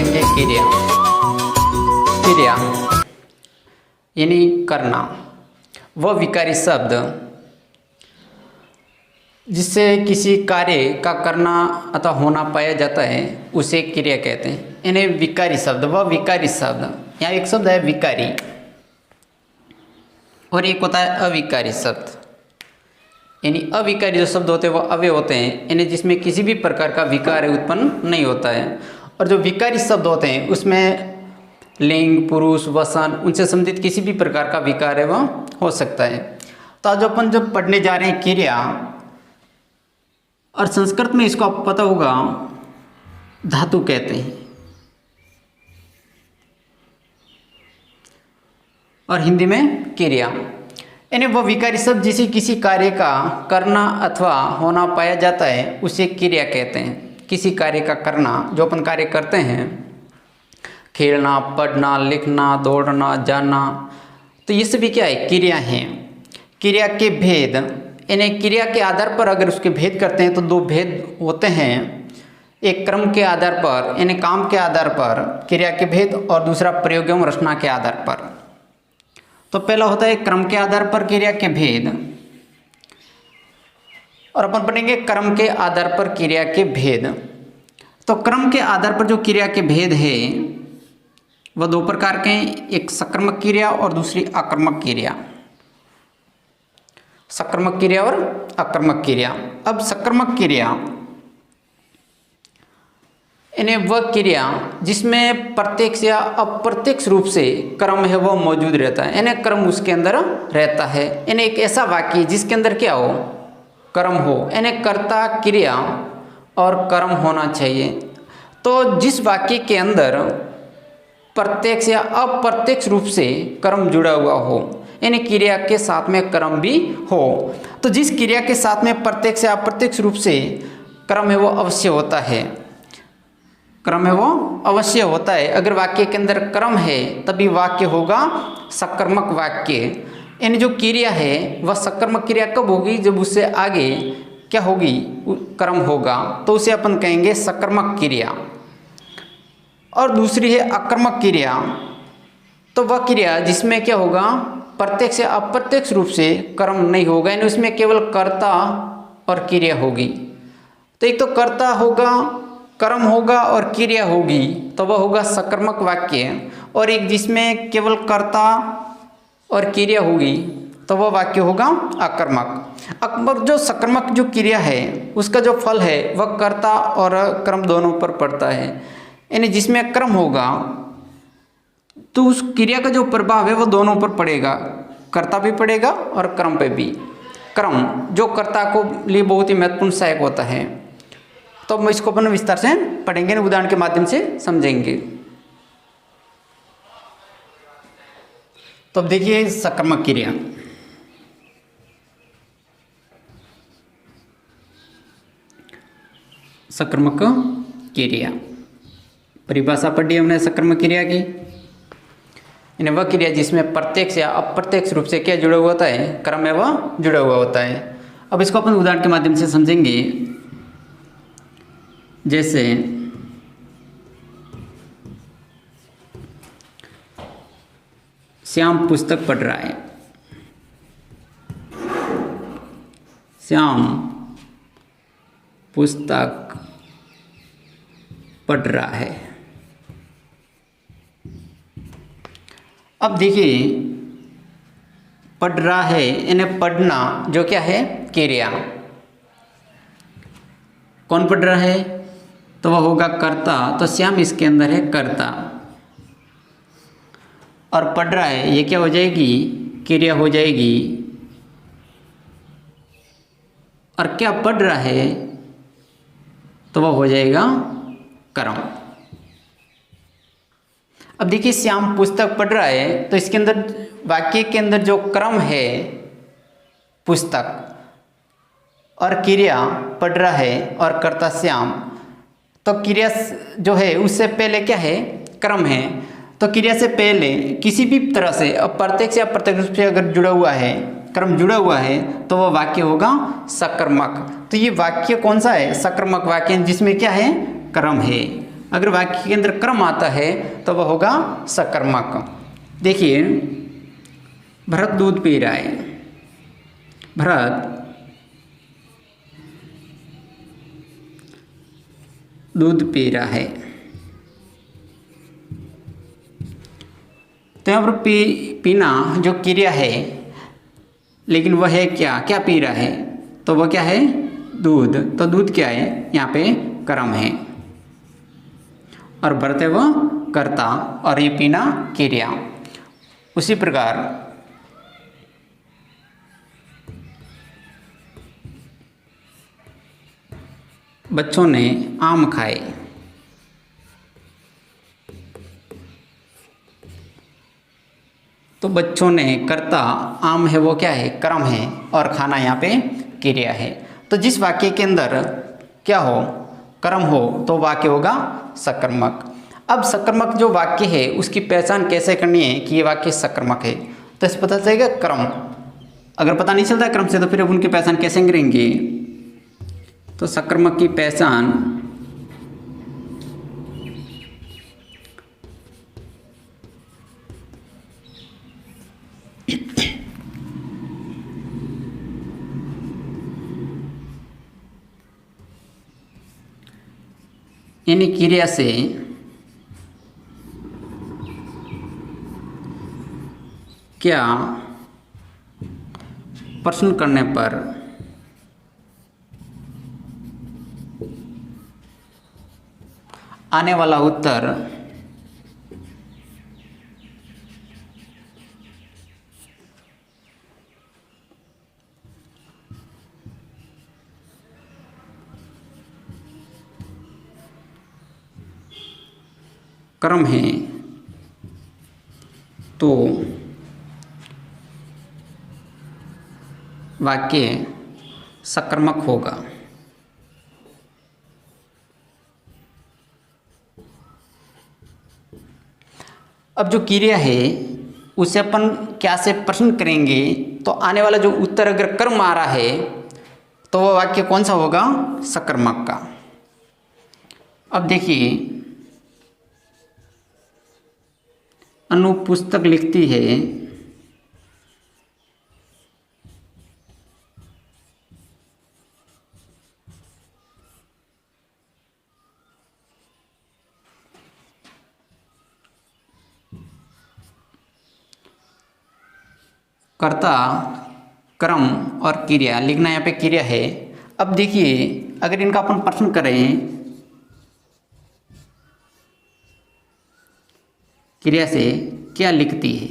पढ़ेंगे क्रिया। क्रिया यानी करना, वह विकारी शब्द जिससे किसी कार्य का करना अथवा होना पाया जाता है उसे क्रिया कहते हैं। यानी विकारी शब्द, वह विकारी शब्द। यहाँ एक शब्द है विकारी और एक होता है अविकारी शब्द। यानी अविकारी जो शब्द होते हैं वह अव्यय होते हैं, यानी जिसमें किसी भी प्रकार का विकार उत्पन्न नहीं होता है। और जो विकारी शब्द होते हैं उसमें लिंग, पुरुष, वचन उनसे संबंधित किसी भी प्रकार का विकार है वह हो सकता है। तो आज अपन जब पढ़ने जा रहे हैं क्रिया, और संस्कृत में इसको आपको पता होगा धातु कहते हैं, और हिंदी में क्रिया। यानी वह विकारी शब्द जिसे किसी कार्य का करना अथवा होना पाया जाता है उसे क्रिया कहते हैं। किसी कार्य का करना, जो अपन कार्य करते हैं, खेलना, पढ़ना, लिखना, दौड़ना, जाना, तो ये सभी क्या है? क्रिया हैं। क्रिया के भेद, यानी क्रिया के आधार पर अगर उसके भेद करते हैं तो दो भेद होते हैं। एक क्रम के आधार पर यानी काम के आधार पर क्रिया के भेद, और दूसरा प्रयोग एवं रचना के आधार पर। तो पहला होता है क्रम के आधार पर क्रिया के भेद, और अपन पढ़ेंगे क्रम के आधार पर क्रिया के भेद। तो क्रम के आधार पर जो क्रिया के भेद है वह दो प्रकार के हैं, एक सकर्मक क्रिया और दूसरी आकर्मक क्रिया। सकर्मक क्रिया और आकर्मक क्रिया। अब सकर्मक क्रिया यानी वह क्रिया जिसमें प्रत्यक्ष या अप्रत्यक्ष रूप से क्रम है वह मौजूद रहता है, यानी क्रम उसके अंदर रहता है। यानी एक ऐसा वाक्य जिसके अंदर क्या हो? क्रम हो, यानी कर्ता, क्रिया और क्रम होना चाहिए। तो जिस वाक्य के अंदर प्रत्यक्ष या अप्रत्यक्ष रूप से क्रम जुड़ा हुआ हो, यानी क्रिया के साथ में क्रम भी हो, तो जिस क्रिया के साथ में प्रत्यक्ष या अप्रत्यक्ष रूप से क्रम है वो अवश्य होता है। क्रम है वो अवश्य होता है। अगर वाक्य के अंदर क्रम है तभी वाक्य होगा सकर्मक वाक्य। यानी जो क्रिया है वह सकर्मक क्रिया कब होगी? जब उससे आगे क्या होगी? क्रम होगा, तो उसे अपन कहेंगे सकर्मक क्रिया। और दूसरी है आकर्मक क्रिया। तो वह क्रिया जिसमें क्या होगा? प्रत्यक्ष या अप्रत्यक्ष रूप से क्रम नहीं होगा, यानी उसमें केवल कर्ता और क्रिया होगी। तो एक तो कर्ता होगा, कर्म होगा और क्रिया होगी, तो वह होगा सकर्मक वाक्य। और एक जिसमें केवल कर्ता और क्रिया होगी तो वह वाक्य होगा आकर्मक। अकबर जो सकर्मक जो क्रिया है उसका जो फल है वह कर्ता और कर्म दोनों पर पड़ता है। यानी जिसमें कर्म होगा तो उस क्रिया का जो प्रभाव है वो दोनों पर पड़ेगा, कर्ता भी पड़ेगा और कर्म पे भी। कर्म जो कर्ता को लिए बहुत ही महत्वपूर्ण सहायक होता है। तो हम इसको अपन विस्तार से पढ़ेंगे, उदाहरण के माध्यम से समझेंगे। तो अब देखिए सकर्मक क्रिया। सकर्मक क्रिया परिभाषा पढ़ी हमने सकर्मक क्रिया की। यानी वह क्रिया जिसमें प्रत्यक्ष या अप्रत्यक्ष रूप से क्या जुड़ा हुआ होता है? क्रम है वह जुड़ा हुआ होता है। अब इसको अपन उदाहरण के माध्यम से समझेंगे। जैसे श्याम पुस्तक पढ़ रहा है। श्याम पुस्तक पढ़ रहा है। अब देखिए पढ़ रहा है यानी पढ़ना जो क्या है? क्रिया। कौन पढ़ रहा है? तो वह होगा कर्ता। तो श्याम इसके अंदर है कर्ता, और पढ़ रहा है ये क्या हो जाएगी? क्रिया हो जाएगी। और क्या पढ़ रहा है? तो वह हो जाएगा कर्म। अब देखिए श्याम पुस्तक पढ़ रहा है, तो इसके अंदर वाक्य के अंदर जो क्रम है पुस्तक, और क्रिया पढ़ रहा है और कर्ता श्याम, तो क्रिया जो है उससे पहले क्या है? क्रम है। तो क्रिया से पहले किसी भी तरह से अप्रत्यक्ष या प्रत्यक्ष रूप से अगर जुड़ा हुआ है, क्रम जुड़ा हुआ है, तो वह वाक्य होगा सकर्मक। तो ये वाक्य कौन सा है? सकर्मक वाक्य, जिसमें क्या है? क्रम है। अगर वाक्य के अंदर क्रम आता है तो वह होगा सकर्मक। देखिए, भरत दूध पी रहा है। भरत दूध पी रहा है। तो यहाँ पर पीना जो क्रिया है, लेकिन वह है क्या, क्या पी रहा है, तो वह क्या है, दूध। तो दूध क्या है, यहाँ पे कर्म है, और भरत है वह कर्ता, और ये पीना क्रिया। उसी प्रकार बच्चों ने आम खाए। तो बच्चों ने कर्ता, आम है वो क्या है, कर्म है, और खाना यहाँ पे क्रिया है। तो जिस वाक्य के अंदर क्या हो, कर्म हो, तो वाक्य होगा सकर्मक। अब सकर्मक जो वाक्य है उसकी पहचान कैसे करनी है कि ये वाक्य सकर्मक है, तो इससे पता चलेगा क्रम। अगर पता नहीं चलता क्रम से तो फिर अब उनकी पहचान कैसे करेंगे। तो सकर्मक की पहचान यानी क्रिया से क्या प्रश्न करने पर आने वाला उत्तर कर्म है, तो वाक्य सकर्मक होगा। अब जो क्रिया है उसे अपन क्या से प्रश्न करेंगे, तो आने वाला जो उत्तर अगर कर्म आ रहा है तो वह वाक्य कौन सा होगा, सकर्मक का। अब देखिए, अनु पुस्तक लिखती है, कर्ता, कर्म और क्रिया, लिखना यहाँ पे क्रिया है। अब देखिए, अगर इनका अपन प्रश्न करें, क्रिया से क्या लिखती है,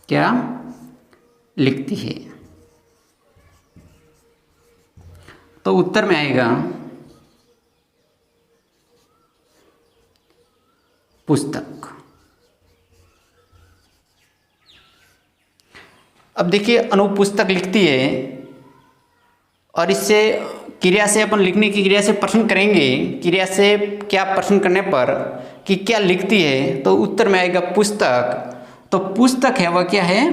क्या लिखती है, तो उत्तर में आएगा पुस्तक। अब देखिए, अनुपुस्तक लिखती है, और इससे क्रिया से अपन लिखने की क्रिया से प्रश्न करेंगे। क्रिया से क्या प्रश्न करने पर कि क्या लिखती है, तो उत्तर में आएगा पुस्तक। तो पुस्तक है वह क्या है,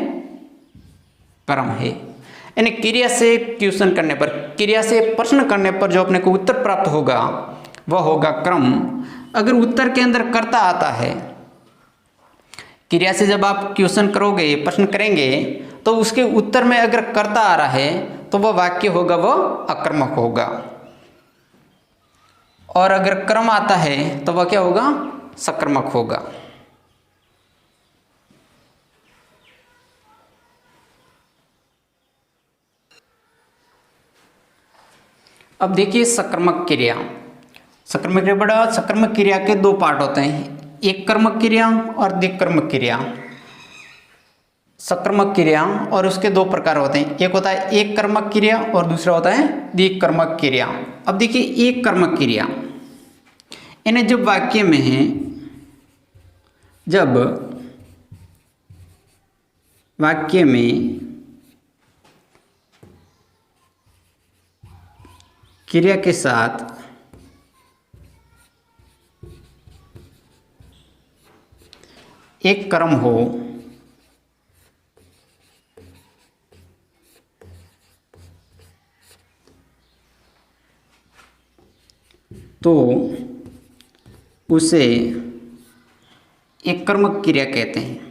कर्म है। यानी क्रिया से क्वेश्चन करने पर, क्रिया से प्रश्न करने पर जो अपने को उत्तर प्राप्त होगा वह होगा क्रम। अगर उत्तर के अंदर कर्ता आता है, क्रिया से जब आप क्वेश्चन करोगे, प्रश्न करेंगे, तो उसके उत्तर में अगर कर्ता आ रहा है तो वह वाक्य होगा, वह अकर्मक होगा। और अगर कर्म आता है तो वह क्या होगा, सकर्मक होगा। अब देखिए सकर्मक क्रिया। सकर्मक क्रिया, बड़ा सकर्मक क्रिया के दो पार्ट होते हैं, एक कर्मक क्रिया और द्विकर्मक क्रिया। सकर्मक क्रिया और उसके दो प्रकार होते हैं, एक होता है एक कर्मक क्रिया और दूसरा होता है द्विकर्मक क्रिया। अब देखिए, एक कर्मक क्रिया यानी जब वाक्य में है, जब वाक्य में क्रिया के साथ एक कर्म हो तो उसे एक कर्मक क्रिया कहते हैं।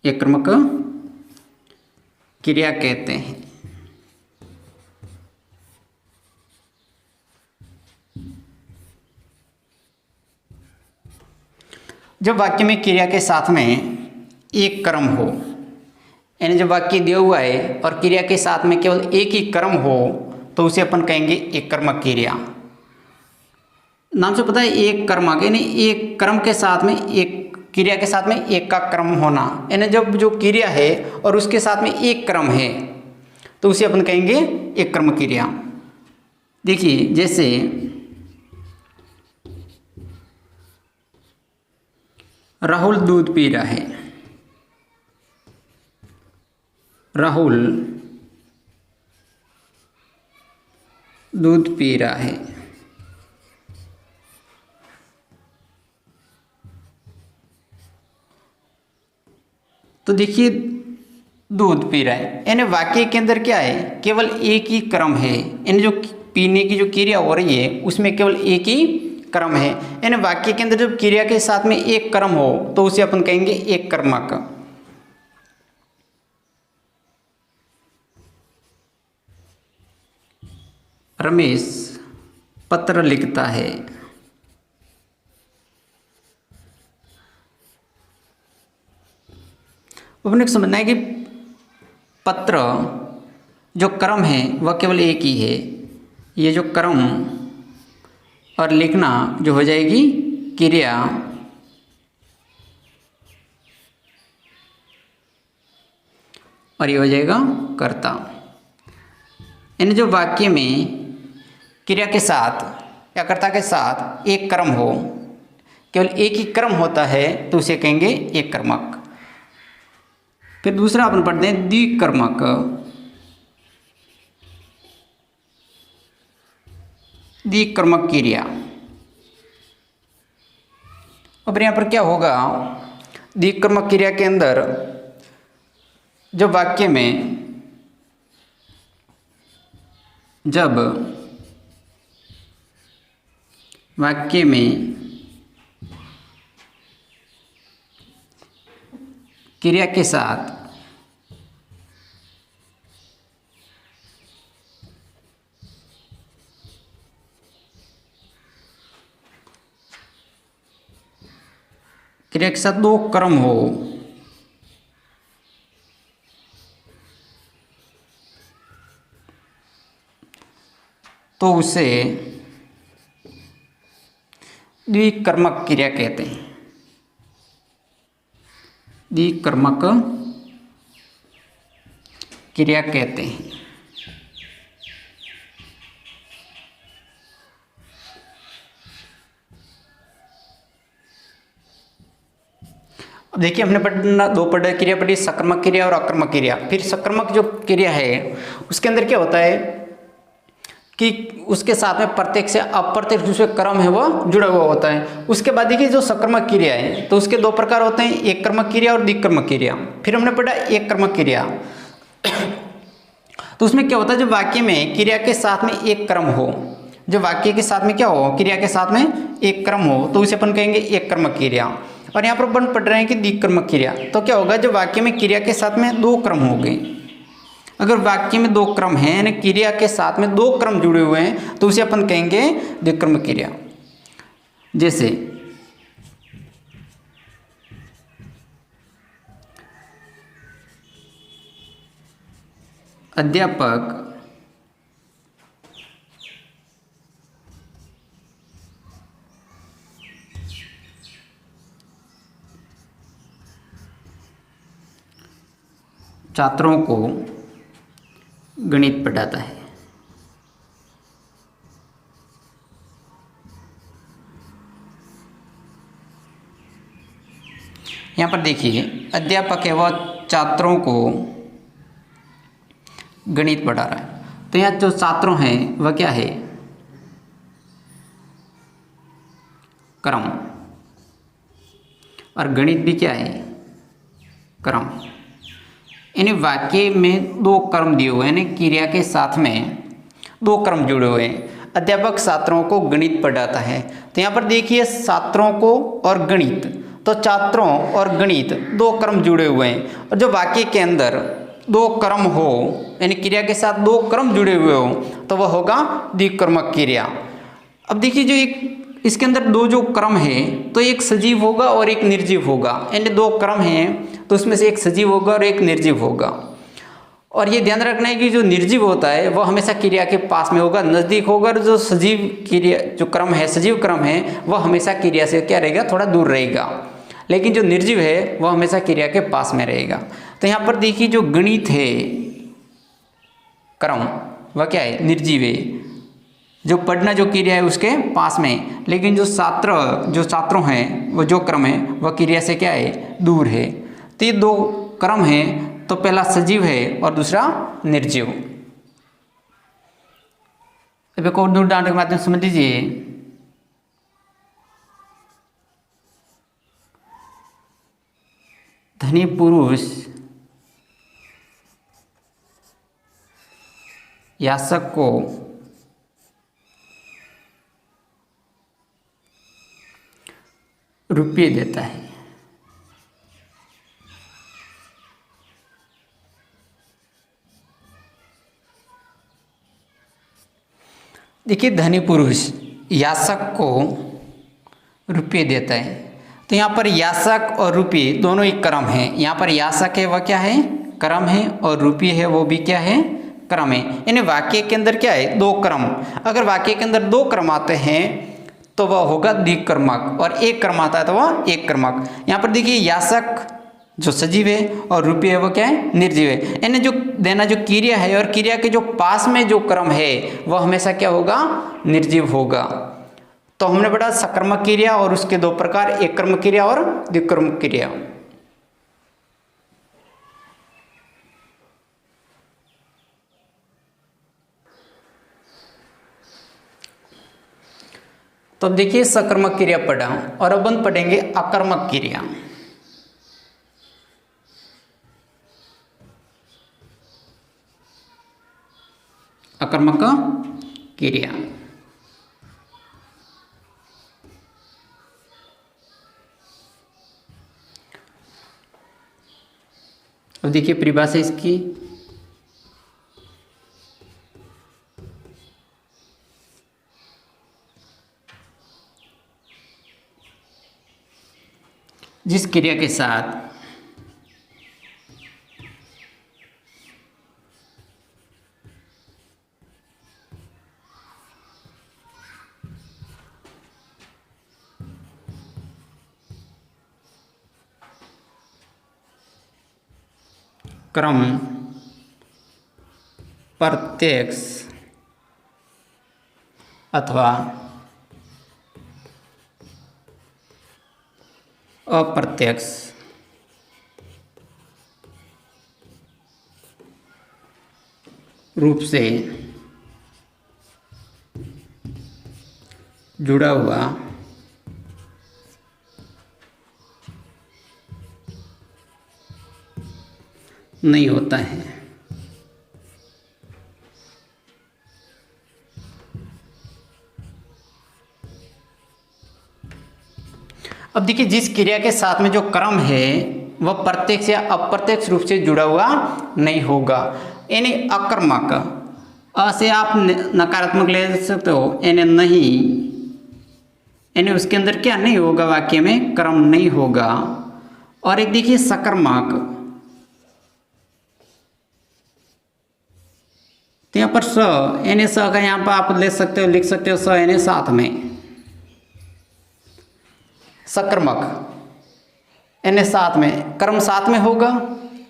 एक कर्मक क्रिया कहते हैं। जब वाक्य में क्रिया के साथ में एक कर्म हो, यानी जब वाक्य दिया हुआ है और क्रिया के साथ में केवल एक ही कर्म हो तो उसे अपन कहेंगे एक कर्मक क्रिया। नाम से पता है एक कर्मक यानी एक कर्म के साथ में एक क्रिया के साथ में एक का कर्म होना, यानी जब जो क्रिया है और उसके साथ में एक कर्म है तो उसे अपन कहेंगे एक कर्म क्रिया। देखिए जैसे राहुल दूध पी रहा है। राहुल दूध पी रहा है। तो देखिए दूध पी रहा है, यानी वाक्य के अंदर क्या है, केवल एक ही कर्म है, यानी जो पीने की जो क्रिया हो रही है उसमें केवल एक ही कर्म है। यानी वाक्य के अंदर जब क्रिया के साथ में एक कर्म हो तो उसे अपन कहेंगे एक कर्मक। रमेश पत्र लिखता है। अपने को समझना है कि पत्र जो कर्म है वह केवल एक ही है। ये जो कर्म और लिखना जो हो जाएगी क्रिया, और ये हो जाएगा कर्ता। यानी जो वाक्य में क्रिया के साथ या कर्ता के साथ एक कर्म हो, केवल एक ही कर्म होता है तो उसे कहेंगे एक कर्मक। फिर दूसरा अपन पढ़ते हैं द्विकर्मक। द्विकर्मक क्रिया। अब यहाँ पर क्या होगा, द्विकर्मक क्रिया के अंदर जब वाक्य में क्रिया के साथ दो कर्म हो तो उसे द्विकर्मक क्रिया कहते हैं। द्विकर्मक क्रिया कहते हैं। अब देखिए हमने दो क्रिया पढ़ी, सकर्मक क्रिया और अकर्मक क्रिया। फिर सकर्मक जो क्रिया है उसके अंदर क्या होता है कि उसके साथ में प्रत्यक्ष से अप्रत्यक्ष जो कर्म है वो जुड़ा हुआ होता है। उसके बाद देखिए जो सकर्मक क्रिया है तो उसके दो प्रकार होते हैं, एक कर्मक क्रिया और द्विकर्मक क्रिया। फिर हमने पढ़ा एक कर्मक क्रिया। तो उसमें क्या होता है, जब वाक्य में क्रिया के साथ में एक कर्म हो, जब वाक्य के साथ में क्या हो, क्रिया के साथ में एक कर्म हो तो उसे अपन कहेंगे एक कर्मक क्रिया। और यहाँ पर अपन पढ़ रहे हैं कि द्विकर्मक क्रिया। तो क्या होगा, जब वाक्य में क्रिया के साथ में दो कर्म हो गए, अगर वाक्य में दो क्रम हैं यानी क्रिया के साथ में दो क्रम जुड़े हुए हैं तो उसे अपन कहेंगे द्विकर्मक क्रिया। जैसे अध्यापक छात्रों को गणित पढ़ाता है। यहाँ पर देखिए अध्यापक है वह छात्रों को गणित पढ़ा रहा है। तो यहाँ जो छात्रों हैं वह क्या है, क्रम, और गणित भी क्या है, क्रम। यानी वाक्य में दो कर्म दिए हुए हैं, यानी क्रिया के साथ में दो क्रम जुड़े हुए हैं। अध्यापक छात्रों को गणित पढ़ाता है। तो यहाँ पर देखिए छात्रों को और गणित, तो छात्रों और गणित दो क्रम जुड़े हुए हैं। और जो वाक्य के अंदर दो क्रम हो, यानी क्रिया के साथ दो क्रम जुड़े हुए हो, तो वह होगा द्विक्रमक क्रिया। अब देखिए जो एक इसके अंदर दो जो क्रम है, तो एक सजीव होगा और एक निर्जीव होगा। यानी दो क्रम हैं तो उसमें से एक सजीव होगा और एक निर्जीव होगा। और ये ध्यान रखना है कि जो निर्जीव होता है वह हमेशा क्रिया के पास में होगा, नज़दीक होगा। और जो सजीव क्रिया जो क्रम है, सजीव क्रम है, वह हमेशा क्रिया से क्या रहेगा, थोड़ा दूर रहेगा। लेकिन जो निर्जीव है वह हमेशा क्रिया के पास में रहेगा। तो यहाँ पर देखिए जो गणित है क्रम, वह क्या है, निर्जीव है। जो पढ़ना जो क्रिया है उसके पास में, लेकिन जो छात्रों हैं वो जो क्रम है वह क्रिया से क्या है, दूर है। तो ये दो क्रम हैं, तो पहला सजीव है और दूसरा निर्जीव। अब एक और उदाहरण के माध्यम से समझ लीजिए। धनी पुरुष याचक को रुपये देता है। देखिए धनी पुरुष याचक को रुपये देता है। तो यहाँ पर याचक और रुपये दोनों एक क्रम है। यहाँ पर याचक है वह क्या है, क्रम है, और रुपये है वो भी क्या है, क्रम है। यानी वाक्य के अंदर क्या है, दो क्रम। अगर वाक्य के अंदर दो क्रम आते हैं तो वह होगा द्विक्रमक, और एक क्रम आता है तो वह एक क्रमक। यहाँ पर देखिए याचक जो सजीव है और रुपये है वो क्या है, निर्जीव है। यानी जो देना जो क्रिया है और क्रिया के जो पास में जो क्रम है वह हमेशा क्या होगा, निर्जीव होगा। तो हमने पढ़ा सकर्मक क्रिया और उसके दो प्रकार, एक क्रमक क्रिया और द्विक्रमक क्रिया। तो अब देखिए सकर्मक क्रिया पढ़ा, और अब हम पढ़ेंगे अकर्मक क्रिया। अकर्मक क्रिया। अब देखिए परिभाषा इसकी, जिस क्रिया के साथ क्रम प्रत्यक्ष अथवा अप्रत्यक्ष रूप से जुड़ा हुआ नहीं होता है। अब देखिए जिस क्रिया के साथ में जो क्रम है वह प्रत्यक्ष या अप्रत्यक्ष रूप से जुड़ा हुआ नहीं होगा, यानी अकर्मक। अ से आप नकारात्मक ले सकते हो, यानी नहीं, यानी उसके अंदर क्या नहीं होगा, वाक्य में क्रम नहीं होगा। और एक देखिए सकर्मक, तो यहाँ पर स, यानी स का यहाँ पर आप ले सकते हो, लिख सकते हो स यानी साथ में, सकर्मक यानी साथ में, कर्म साथ में होगा।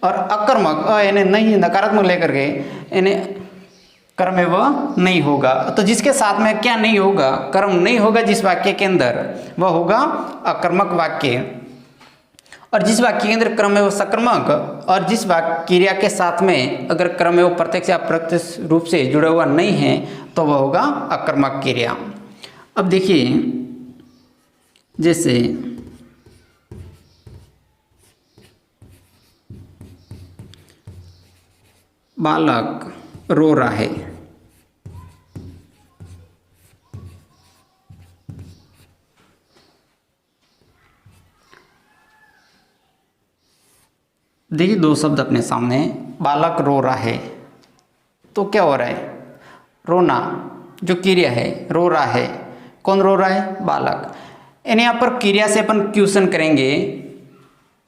और अकर्मक यानी नहीं, नकारात्मक लेकर के, यानी कर्म में वह नहीं होगा। तो जिसके साथ में क्या नहीं होगा, कर्म नहीं होगा जिस वाक्य के अंदर, वह होगा अकर्मक वाक्य। और जिस वाक्य के अंदर क्रम है वो सकर्मक, और जिस वाक्य क्रिया के साथ में अगर क्रम है वो प्रत्यक्ष या अप्रत्यक्ष रूप से जुड़ा हुआ नहीं है तो वह होगा अकर्मक क्रिया। अब देखिए जैसे बालक रो रहा है, देखिए दो शब्द अपने सामने, बालक रो रहा है, तो क्या हो रहा है, रोना जो क्रिया है, रो रहा है, कौन रो रहा है, बालक। यानी यहाँ पर क्रिया से अपन क्वेश्चन करेंगे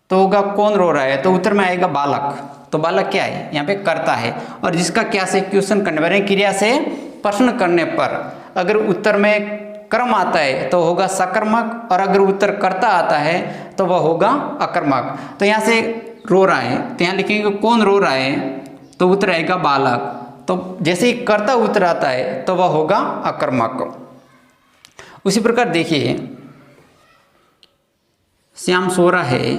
तो होगा कौन रो रहा है, तो उत्तर में आएगा बालक। तो बालक क्या है, यहाँ पे करता है, और जिसका क्या से क्वेश्चन करने पर, क्रिया से प्रश्न करने पर अगर उत्तर में कर्म आता है तो होगा सकर्मक, और अगर उत्तर कर्ता आता है तो वह होगा अकर्मक। तो यहाँ से रो रहा है तो यहाँ लिखेंगे कौन रो रहा है, तो उत्तर आएगा बालक। तो जैसे ही कर्ता उत्तर आता है तो वह होगा अकर्मक। उसी प्रकार देखिए, श्याम सो रहा है,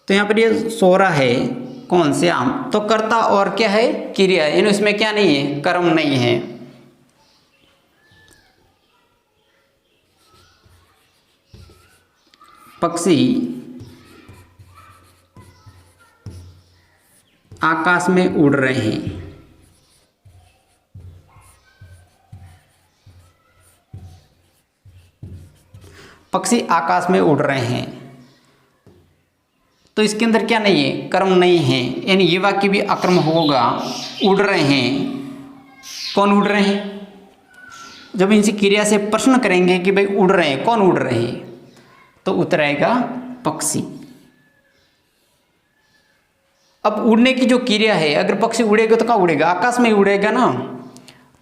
तो यहाँ पर ये सो रहा है कौन, श्याम, तो कर्ता और क्या है, क्रिया, यानी इसमें क्या नहीं है, कर्म नहीं है। पक्षी आकाश में उड़ रहे हैं, पक्षी आकाश में उड़ रहे हैं, तो इसके अंदर क्या नहीं है, कर्म नहीं है, यानी ये वाक्य भी अकर्म होगा। उड़ रहे हैं, कौन उड़ रहे हैं, जब इनसे क्रिया से प्रश्न करेंगे कि भाई उड़ रहे हैं, कौन उड़ रहे हैं, तो उत्तर आएगा पक्षी। अब उड़ने की जो क्रिया है, अगर पक्षी उड़ेगा तो कहाँ उड़ेगा, आकाश में उड़ेगा ना,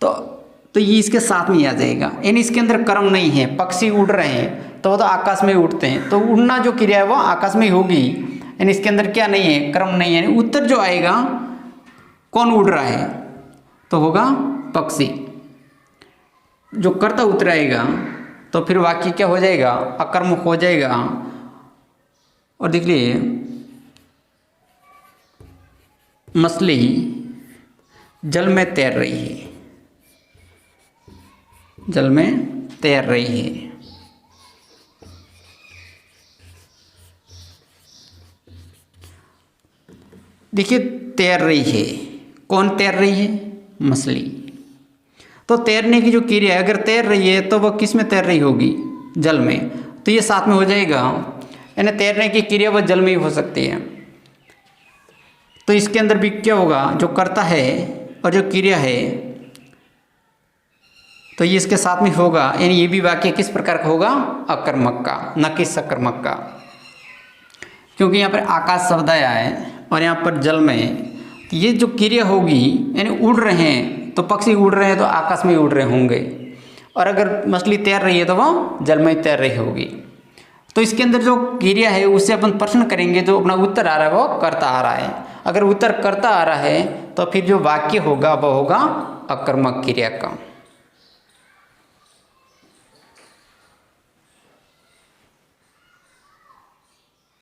तो ये इसके साथ में आ जाएगा, यानी इसके अंदर कर्म नहीं है। पक्षी उड़ रहे हैं तो वो तो आकाश में उड़ते हैं, तो उड़ना जो क्रिया है वो आकाश में होगी, यानी इसके अंदर क्या नहीं है, कर्म नहीं है। उत्तर जो आएगा कौन उड़ रहा है, तो होगा पक्षी। जो कर्ता उत्तर आएगा तो फिर वाक्य क्या हो जाएगा, अकर्मक हो जाएगा। और देख लीजिए, मछली जल में तैर रही है, जल में तैर रही है, देखिए तैर रही है, कौन तैर रही है, मछली। तो तैरने की जो क्रिया है, अगर तैर रही है तो वह किस में तैर रही होगी, जल में, तो ये साथ में हो जाएगा, यानी तैरने की क्रिया वह जल में ही हो सकती है। तो इसके अंदर भी क्या होगा, जो कर्ता है और जो क्रिया है, तो ये इसके साथ में होगा, यानी ये भी वाक्य किस प्रकार का होगा, अकर्मक का, न कि सकर्मक का। क्योंकि यहाँ पर आकाश शब्द आया है और यहाँ पर जल में, तो ये जो क्रिया होगी, यानी उड़ रहे हैं, तो पक्षी उड़ रहे हैं तो आकाश में उड़ रहे होंगे, और अगर मछली तैर रही है तो वह जल में तैर रही होगी। तो इसके अंदर जो क्रिया है उससे अपन प्रश्न करेंगे, जो अपना उत्तर आ रहा है वो कर्ता आ रहा है। अगर उत्तर कर्ता आ रहा है तो फिर जो वाक्य होगा वह होगा अकर्मक क्रिया का।